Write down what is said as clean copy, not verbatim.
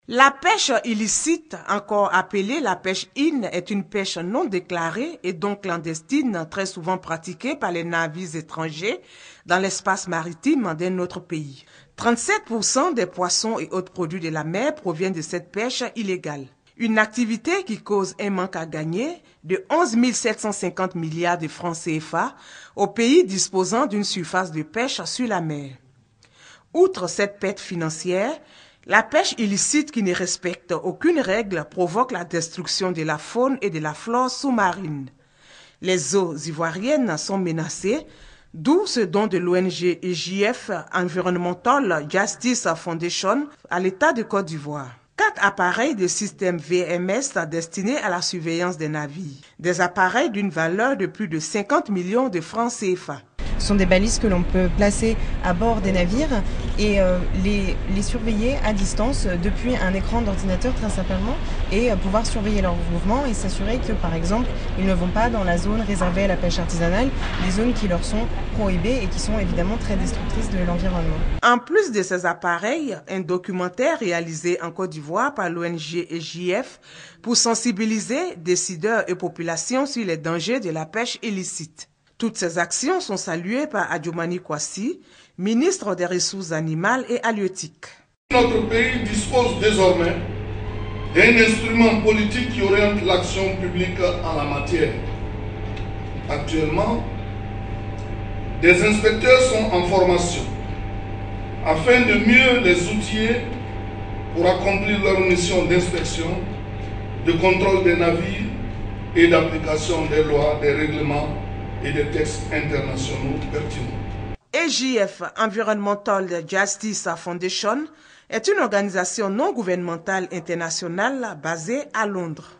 La pêche illicite, encore appelée la pêche in, est une pêche non déclarée et donc clandestine, très souvent pratiquée par les navires étrangers dans l'espace maritime d'un autre pays. 37% des poissons et autres produits de la mer proviennent de cette pêche illégale. Une activité qui cause un manque à gagner de 11 750 milliards de francs CFA aux pays disposant d'une surface de pêche sur la mer. Outre cette perte financière, la pêche illicite qui ne respecte aucune règle provoque la destruction de la faune et de la flore sous-marine. Les eaux ivoiriennes sont menacées, d'où ce don de l'ONG EJF Environmental Justice Foundation à l'État de Côte d'Ivoire. 4 appareils de système VMS destinés à la surveillance des navires. Des appareils d'une valeur de plus de 50 millions de francs CFA. Ce sont des balises que l'on peut placer à bord des navires et les surveiller à distance depuis un écran d'ordinateur très simplement et pouvoir surveiller leurs mouvements et s'assurer que par exemple ils ne vont pas dans la zone réservée à la pêche artisanale, des zones qui leur sont prohibées et qui sont évidemment très destructrices de l'environnement. En plus de ces appareils, un documentaire réalisé en Côte d'Ivoire par l'ONG EJF pour sensibiliser décideurs et populations sur les dangers de la pêche illicite. Toutes ces actions sont saluées par Adjoumani Kwasi, ministre des Ressources animales et halieutiques. Notre pays dispose désormais d'un instrument politique qui oriente l'action publique en la matière. Actuellement, des inspecteurs sont en formation afin de mieux les outiller pour accomplir leur mission d'inspection, de contrôle des navires et d'application des lois, des règlements et des textes internationaux pertinents. EJF Environmental Justice Foundation est une organisation non gouvernementale internationale basée à Londres.